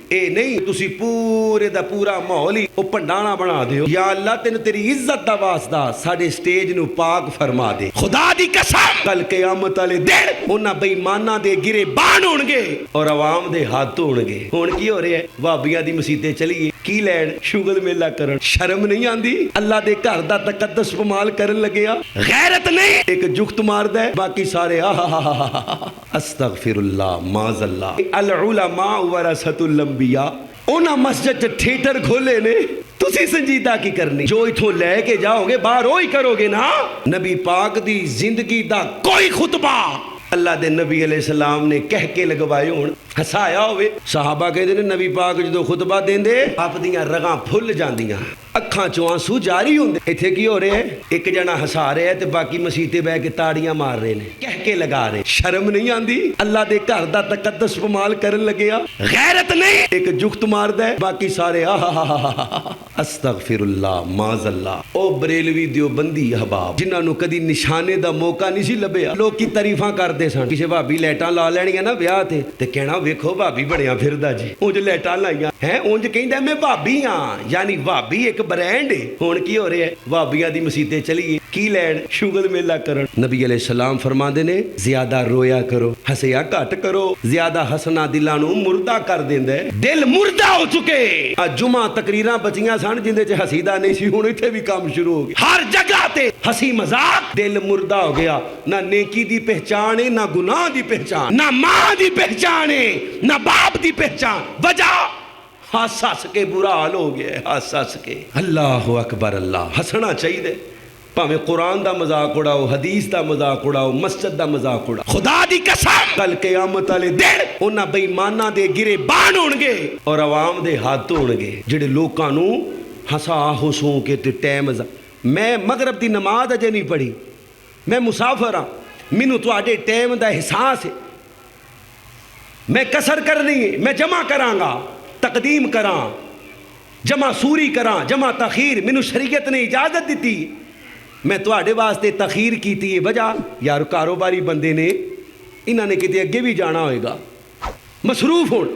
اے نہیں تسی پورے دا پورا ماحول ہی او پنڈانا بنا دیو. یا اللہ تینوں تیری عزت دا واسطہ ساڈے سٹیج نو پاک فرما دے. خدا دی قسم کل قیامت والے دن انہاں بے ایماناں دے گرے بان ہون گے اور عوام دے ہاتھ ہون گے. ہن کی ہو رہا ہے؟ وہابیاں دی مسیتیں چلیے کی لین شغل میلہ کرن. شرم نہیں آندی؟ اللہ دے گھر دا تقدس پمال کرن لگیا. غیرت نہیں؟ ایک جخت ماردا ہے باقی سارے استغفر اللہ معاذ اللہ. العلماء ورثۃ الانبیاء. انہاں مسجد تھیٹر کھولے نے تسی سنجیدہ کی کرنی. جو اتھوں لے کے جاؤ گے باہر وہی کرو گے نا. نبی پاک دی زندگی دا کوئی خطبہ اللہ دے نبی علیہ السلام نے کہہ کے لگوائے ہون ہسایا ہوئے. صحابہ کہتے ہیں نبی پاک جدو خطبہ دیں دے آپ دیاں رگاں پھل جاندیاں اکھاں چوں آنسو جاری ہوندے. ایتھے کی ہو رہے ہیں؟ ایک جنا ہسا رہے ہیں تے باقی مسیتے بہ کے تاڑیاں مار رہے ہیں کہہ کے لگا رہے. شرم نہیں آندی؟ اللہ دے گھر دا تقدس پمال کرن لگیا. غیرت نہیں؟ ایک جخت ماردا ہے باقی سارے استغفر اللہ معاذ اللہ. او بریلوی دیوبندی احباب جنہاں نو کدی نشانے دا موقع نہیں سی لبیا لوگ کی تعریفاں کردے سن. کسے بھابی لائٹاں لا لینیاں نا بیاہ تے کہنا ویکھو بھابی بڑیاں پھردا جی اونج لائٹاں لائیاں ہیں اونج کہندا میں بھابی ہاں یعنی بھابی ایک برانڈ ہے. ہن کی ہو رہا ہے؟ وہابیاں دی مسیتیں چلیے کی لین شغل میلہ کرن. نبی علیہ السلام فرماندے نے زیادہ رویا کرو ہسیا گھٹ کرو. زیادہ ہسنا دلاں نو مردہ کر دیندا ہے. دل مردہ ہو چکے. جمعہ تقریراں بچیاں سن جندے چ ہسیدا نہیں سی. ہن ایتھے بھی کام شروع ہو گیا. ہر جگہ تے ہنسی مذاق. دل مردہ ہو گیا. نہ نیکی دی پہچان ہے نہ گناہ دی پہچان. نہ ماں دی پہچان ہے نہ باپ دی پہچان. وجہ ہس ہس کے برا حال ہو گیا ہے. ہس ہس کے. اللہ اکبر اللہ. ہسنا چاہیے پاویں قرآن دا مذاق اڑاؤ حدیث دا مذاق اڑاؤ مسجد دا مذاق اڑاؤ. خدا دی قسم کل قیامت والے دن انہاں بے ایماناں دے گرے بان ہون گے اور عوام دے ہاتھ ہون گے جڑے لوکاں نو ہسا ہسوں کے تے ٹائم. میں مغرب دی نماز اجے نہیں پڑھی. میں مسافر ہاں. مینوں تواڈے ٹائم دا احساس ہے. میں کسر کرنی ہے. میں جمع کراں گا تقدیم کراں جمع سوری کراں جمع تاخیر. مینوں شریعت نے اجازت دیتی. میں تواڈے واسطے تاخیر کیتی ہے. وجہ یار کاروباری بندے نے انہاں نے کتے اگے بھی جانا ہوئے گا مصروف ہون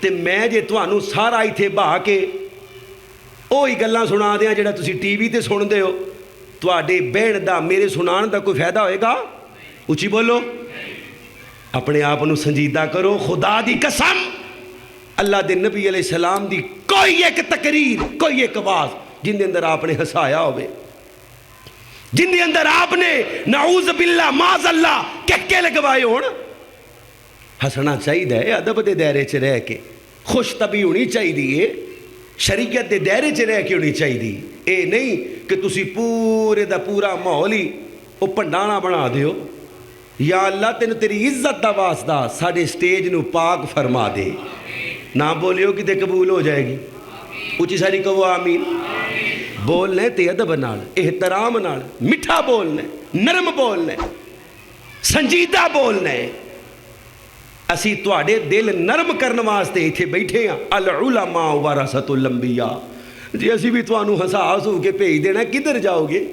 تے میں جے تانوں سارا ایتھے بہا کے اوہی گلاں سنا دیاں جڑا تسی ٹی وی تے سن دے ہو. تواڈے بہن دا میرے سنان دا کوئی فائدہ ہوئے گا؟ اچھی بولو. اپنے آپ نو سنجیدہ کرو. خدا دی قسم اللہ دے نبی علیہ السلام دی کوئی ایک تقریر کوئی ایک آواز جن دے اندر آپ نے ہسایا ہوئے جن دے اندر آپ نے نعوذ باللہ معاذ اللہ کہہ کے لگوائے ہون. ہسنا چاہیے ادب دے دائرے چ رہ کے. خوش طبی ہونی چاہیے. شریعت دے دائرے چ رہ کے ہونی چاہیے. اے نہیں کہ تسی پورے دا پورا ماحول ہی او پنڈانا بنا دیو. یا اللہ تینوں تیری عزت دا واسطہ ساڈے سٹیج نو پاک فرما دے. نہ بولیو کہ قبول ہو جائے گی. اچھی ساری کہو آمین. بولنا ہے تے ادب نال احترام نال میٹھا بولنا ہے نرم بولنا ہے سنجیدہ بولنا ہے. اسی تواڈے دل نرم کرن واسطے ایتھے بیٹھے ہاں. العلماء ورثۃ الانبیاء. جی اسی بھی تانوں ہسا ہسو کے بھیج دینا کدھر جاؤ گے؟